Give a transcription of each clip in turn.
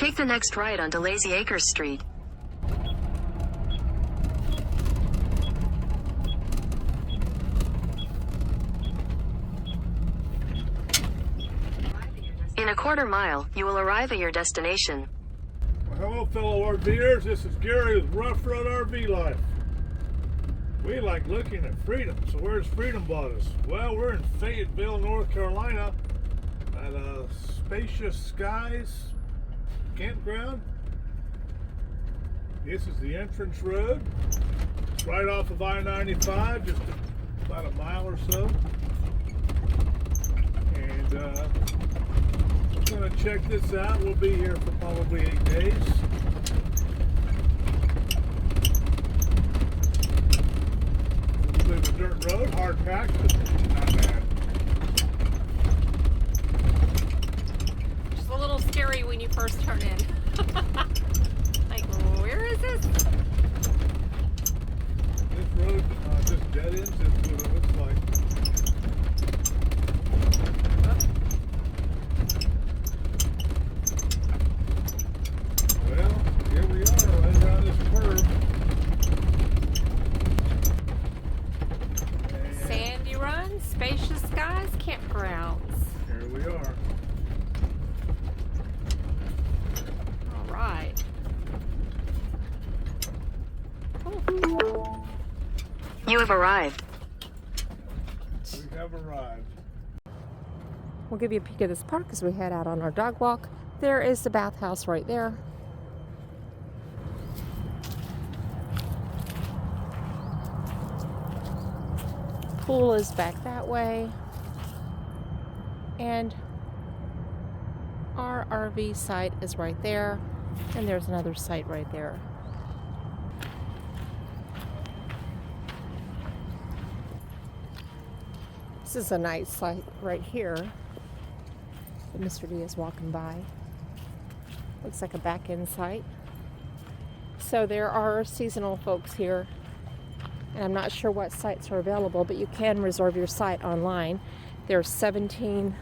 Take the next right onto Lazy Acres Street. In a quarter mile, you will arrive at your destination. Well, hello, fellow RVers. This is Gary with Ruff RV Life. We like looking at freedom. So where's freedom brought us? Well, we're in Fayetteville, North Carolina at Spacious Skies Campground. This is the entrance road. It's right off of I-95, just about a mile or so. And we're going to check this out. We'll be here for probably 8 days. A little bit of a dirt road, hard packed, but not bad. Just a little scary when you first turn in. Like, where is this? This road just dead ends into what it looks like. Well, here we are, right around this curve. Sandy Run, Spacious Skies Campgrounds. Here we are. All right. You have arrived. We have arrived. We'll give you a peek of this park as we head out on our dog walk. There is the bathhouse right there. Pool is back that way. And our RV site is right there. And there's another site right there. This is a nice site right here that Mr. D is walking by. Looks like a back end site. So there are seasonal folks here. And I'm not sure what sites are available, but you can reserve your site online. There's 17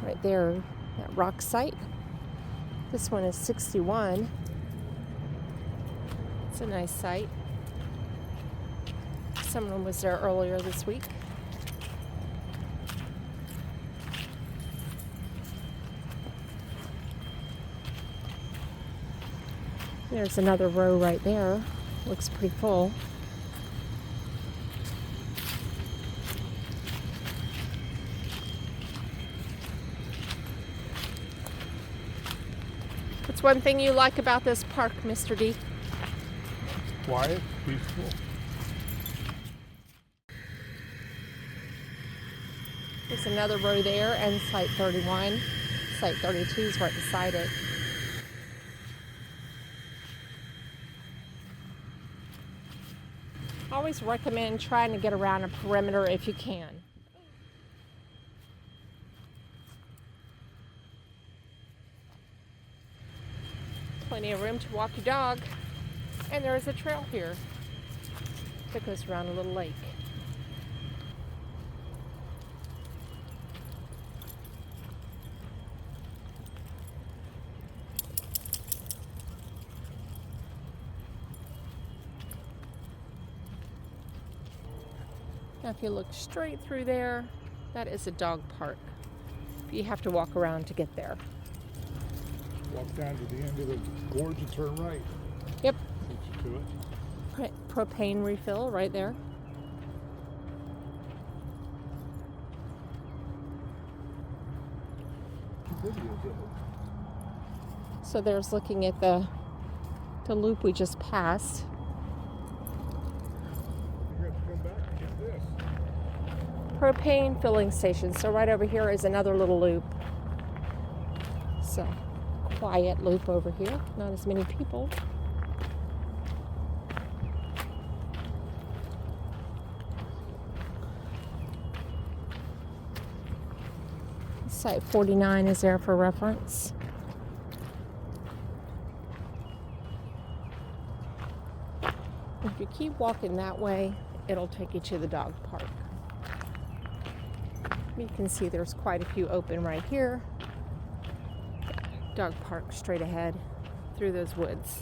right there, that rock site. This one is 61. It's a nice site. Someone was there earlier this week. There's another row right there. Looks pretty full. What's one thing you like about this park, Mr. D? Quiet, peaceful. There's another row there, and site 31. Site 32 is right beside it. I always recommend trying to get around a perimeter if you can. Plenty of room to walk your dog. And there is a trail here that goes around a little lake. Now if you look straight through there, that is a dog park. You have to walk around to get there. Walk down to the end of the gorge and turn right. Yep. Takes you to it. Propane refill right there. So there's looking at the loop we just passed. Propane filling station. So right over here is another little loop. So quiet loop over here. Not as many people. Site 49 is there for reference. If you keep walking that way, it'll take you to the dog park. You can see there's quite a few open right here. dog park straight ahead through those woods.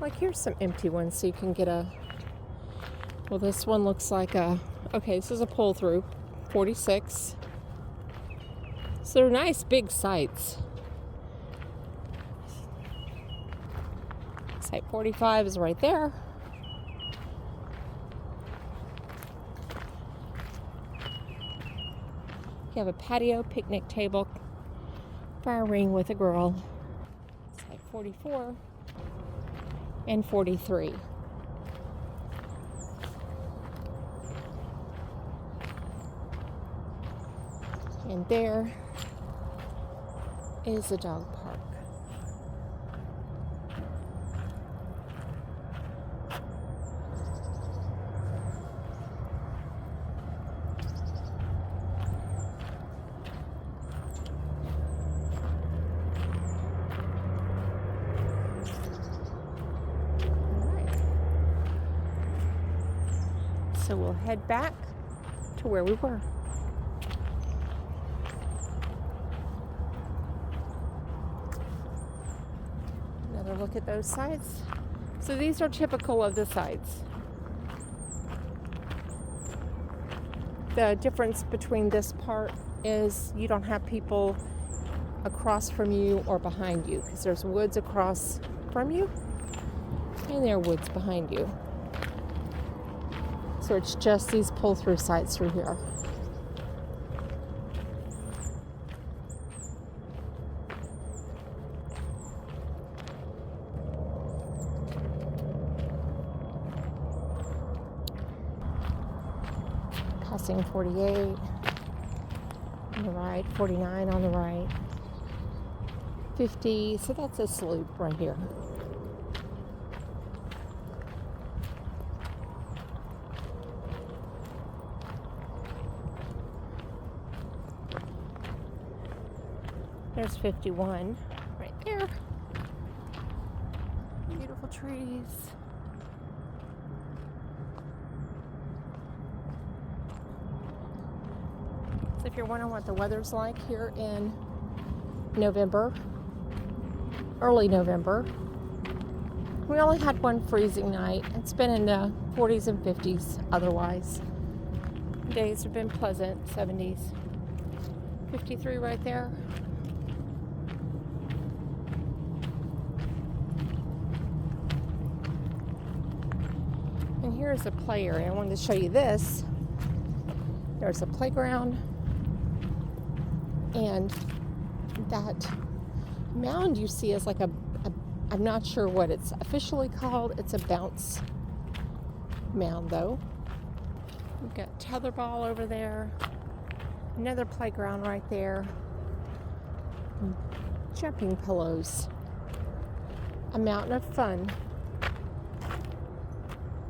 Like here's some empty ones so you can get a, well this one looks like a, okay this is a pull through, 46. So they're nice big sites. Site 45 is right there. You have a patio, picnic table, fire ring with a grill. Site 44 and 43. And there is the dog park. So we'll head back to where we were. Another look at those sides. So these are typical of the sides. The difference between this part is you don't have people across from you or behind you because there's woods across from you and there are woods behind you. So it's just these pull-through sites through here. Passing 48 on the right, 49 on the right, 50, so that's a slope right here. There's 51 right there. Beautiful trees. So if you're wondering what the weather's like here in November, early November, we only had one freezing night. It's been in the 40s and 50s otherwise. Days have been pleasant, 70s. 53 right there. And here's a play area. I wanted to show you this. There's a playground, and that mound you see is like a I'm not sure what it's officially called. It's a bounce mound though. We've got tetherball over there, another playground right there, jumping pillows, a mountain of fun.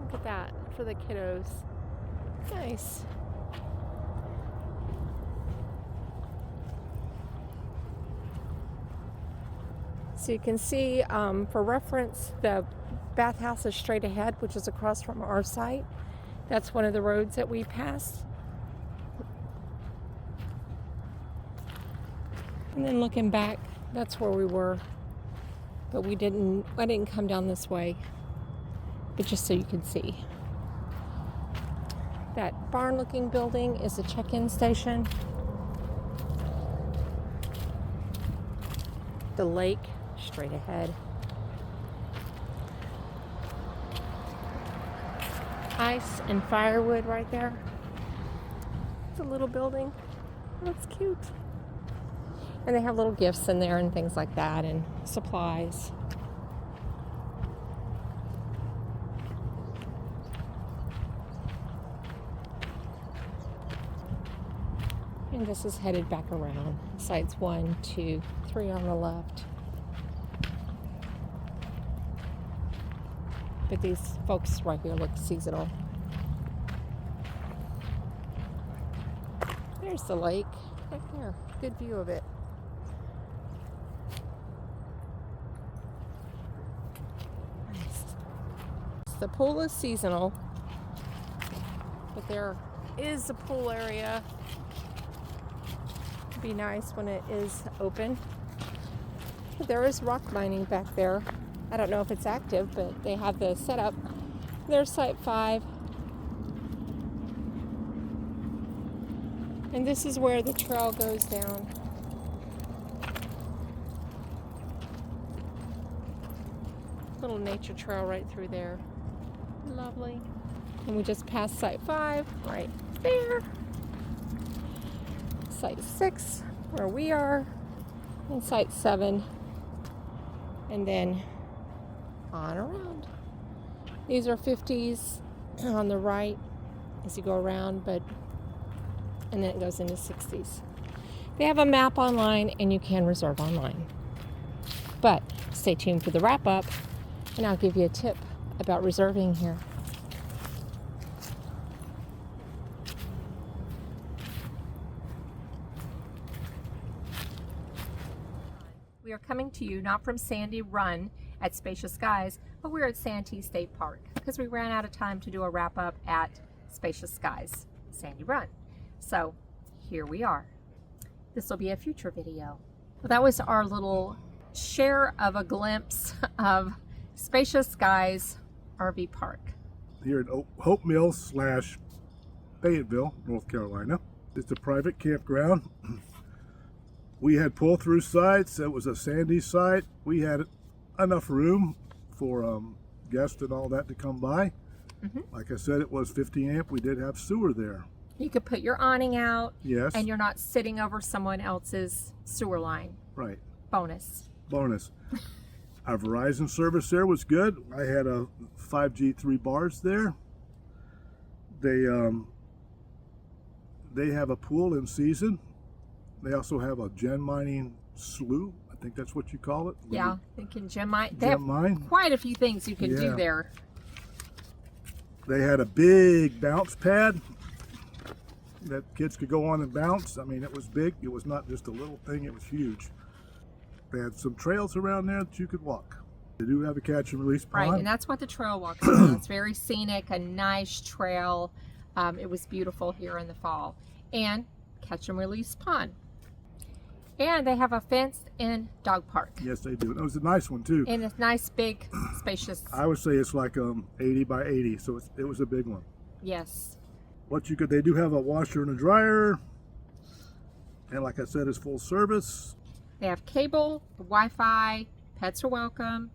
Look at that for the kiddos. Nice. So you can see, for reference, the bathhouse is straight ahead, which is across from our site. That's one of the roads that we passed. And then looking back, that's where we were. But I didn't come down this way. But just so you can see. That barn-looking building is a check-in station. The lake, straight ahead. Ice and firewood right there. It's a little building. That's cute. And they have little gifts in there and things like that and supplies. And this is headed back around. Sites 1, 2, 3 on the left. But these folks right here look seasonal. There's the lake right there. Good view of it. Nice. The pool is seasonal, but there is a pool area It'd be nice when it is open. There is rock mining back there. I don't know if it's active, but they have the setup. There's Site 5. And this is where the trail goes down. Little nature trail right through there. Lovely. And we just passed Site 5 right there. Site 6, where we are, and Site 7, and then on around. These are 50s on the right as you go around, and then it goes into 60s. They have a map online, and you can reserve online. But stay tuned for the wrap-up, and I'll give you a tip about reserving here. We are coming to you not from Sandy Run at Spacious Skies, but we're at Santee State Park because we ran out of time to do a wrap-up at Spacious Skies, Sandy Run. So here we are. This will be a future video. Well, that was our little share of a glimpse of Spacious Skies RV Park. Here at Hope Mills / Fayetteville, North Carolina. It's a private campground. We had pull-through sites. It was a sandy site. We had enough room for guests and all that to come by. Like I said, it was 50 amp. We did have sewer there. You could put your awning out. Yes. And you're not sitting over someone else's sewer line. Right. Bonus. Our Verizon service there was good. I had a 5G 3 bars there. They have a pool in season. They also have a gem mining slough. I think that's what you call it. Yeah, they can gem mine. They Gem mine. quite a few things you can do there. They had a big bounce pad that kids could go on and bounce. I mean, it was big. It was not just a little thing. It was huge. They had some trails around there that you could walk. They do have a catch and release pond. Right, and that's what the trail walks on. It's very scenic, a nice trail. It was beautiful here in the fall. And catch and release pond. And they have a fenced-in dog park. Yes, they do. It was a nice one, too. And a nice, big, spacious. I would say it's like 80 by 80, so it was a big one. Yes. They do have a washer and a dryer. And like I said, it's full service. They have cable, Wi-Fi, pets are welcome.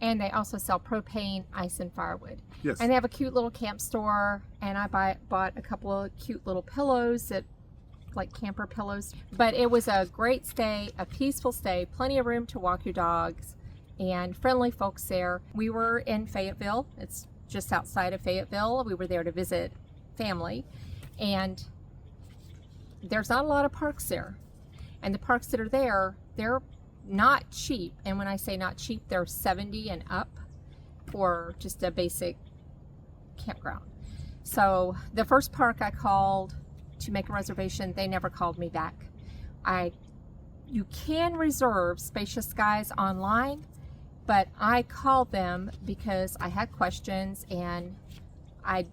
And they also sell propane, ice, and firewood. Yes. And they have a cute little camp store. And I bought a couple of cute little pillows that like camper pillows. But it was a great stay, a peaceful stay, plenty of room to walk your dogs, and friendly folks there. We were in Fayetteville. It's just outside of Fayetteville. We were there to visit family, and there's not a lot of parks there. And the parks that are there, they're not cheap. And when I say not cheap, they're $70 and up for just a basic campground. So the first park I called to make a reservation, they never called me back. You can reserve Spacious Skies online, but I called them because I had questions and I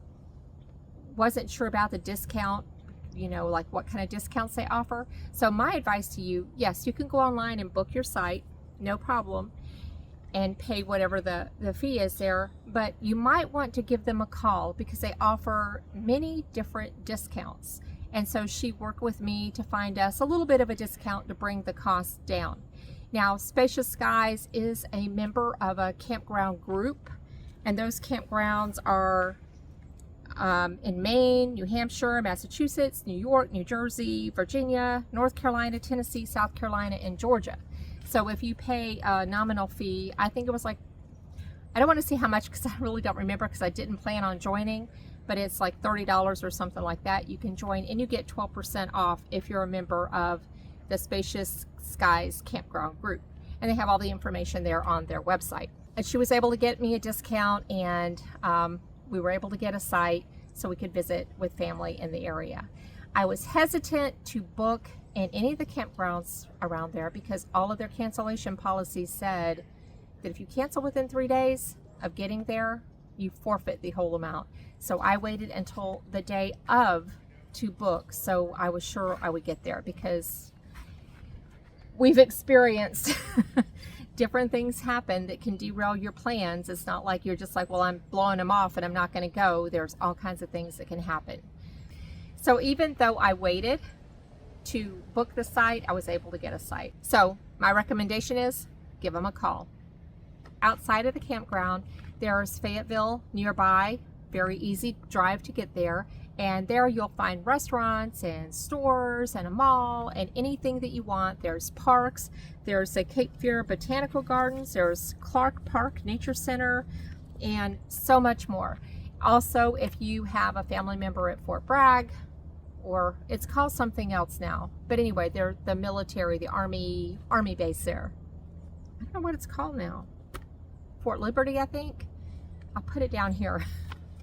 wasn't sure about the discount, like what kind of discounts they offer. So my advice to you, yes, you can go online and book your site, no problem, and pay whatever the fee is there, but you might want to give them a call because they offer many different discounts. And so she worked with me to find us a little bit of a discount to bring the cost down. Now, Spacious Skies is a member of a campground group, and those campgrounds are in Maine, New Hampshire, Massachusetts, New York, New Jersey, Virginia, North Carolina, Tennessee, South Carolina, and Georgia. So if you pay a nominal fee, I think it was like, I don't want to see how much because I really don't remember because I didn't plan on joining, but it's like $30 or something like that. You can join and you get 12% off if you're a member of the Spacious Skies Campground group. And they have all the information there on their website. And she was able to get me a discount, and we were able to get a site so we could visit with family in the area. I was hesitant to book in any of the campgrounds around there because all of their cancellation policies said that if you cancel within 3 days of getting there, you forfeit the whole amount. So I waited until the day of to book so I was sure I would get there, because we've experienced different things happen that can derail your plans. It's not like you're just like, well, I'm blowing them off and I'm not going to go. There's all kinds of things that can happen. So even though I waited to book the site, I was able to get a site. So my recommendation is give them a call. Outside of the campground, there's Fayetteville nearby, very easy drive to get there. And there you'll find restaurants and stores and a mall and anything that you want. There's parks, there's a Cape Fear Botanical Gardens, there's Clark Park Nature Center, and so much more. Also, if you have a family member at Fort Bragg, or it's called something else now, but anyway, they're the military, the army base there. I don't know what it's called now. Fort Liberty, I think. I'll put it down here.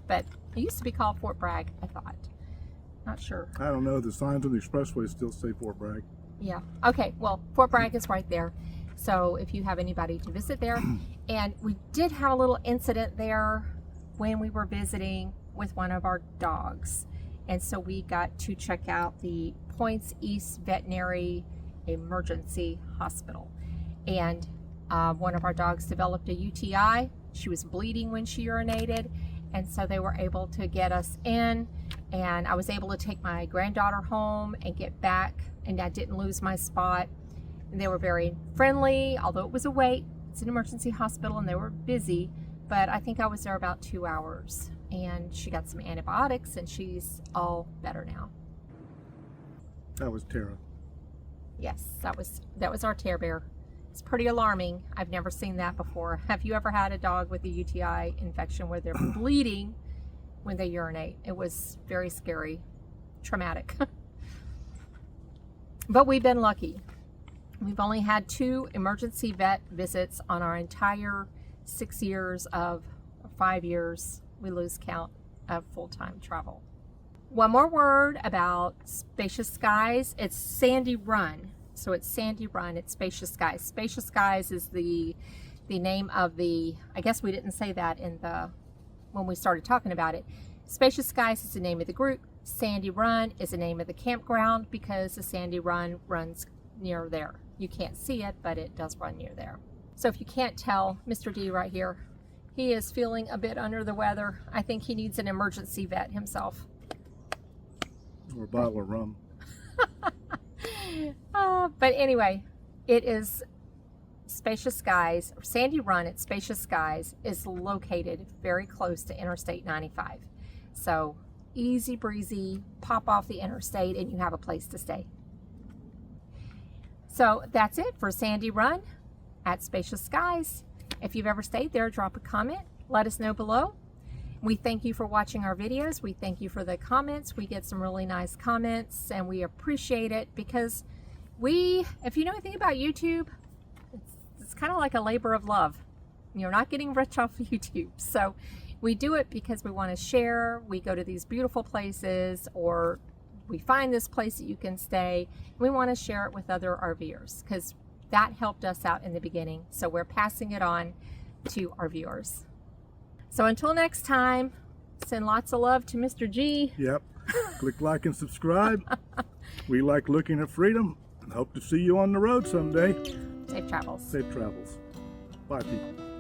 But it used to be called Fort Bragg, I thought. Not sure. I don't know. The signs on the expressway still say Fort Bragg. Yeah. Okay. Well, Fort Bragg is right there. So if you have anybody to visit there. And we did have a little incident there when we were visiting with one of our dogs. And so we got to check out the Points East Veterinary Emergency Hospital. And one of our dogs developed a UTI. She was bleeding when she urinated. And so they were able to get us in, and I was able to take my granddaughter home and get back, and I didn't lose my spot. And they were very friendly, although it was a wait. It's an emergency hospital and they were busy, but I think I was there about 2 hours, and she got some antibiotics and she's all better now. That was Tara. Yes, that was our Tear Bear. It's pretty alarming. I've never seen that before. Have you ever had a dog with a UTI infection where they're bleeding when they urinate? It was very scary, traumatic. But we've been lucky. We've only had 2 emergency vet visits on our entire 6 years of 5 years. We lose count of full-time travel. One more word about Spacious Skies. It's Sandy Run. So it's Sandy Run, it's Spacious Skies. Spacious Skies is the name of the, I guess we didn't say that when we started talking about it. Spacious Skies is the name of the group. Sandy Run is the name of the campground because the Sandy Run runs near there. You can't see it, but it does run near there. So if you can't tell, Mr. D right here, he is feeling a bit under the weather. I think he needs an emergency vet himself. Or a bottle of rum. But anyway, it is Spacious Skies, or Sandy Run at Spacious Skies is located very close to Interstate 95. So easy breezy, pop off the interstate and you have a place to stay. So that's it for Sandy Run at Spacious Skies. If you've ever stayed there, drop a comment. Let us know below. We thank you for watching our videos. We thank you for the comments. We get some really nice comments and we appreciate it because if you know anything about YouTube, it's kind of like a labor of love. You're not getting rich off of YouTube. So we do it because we want to share. We go to these beautiful places, or we find this place that you can stay. We want to share it with other RVers because that helped us out in the beginning. So we're passing it on to our viewers. So until next time, send lots of love to Mr. G. Yep. Click like and subscribe. We like looking at freedom and hope to see you on the road someday. Safe travels. Safe travels. Bye, people.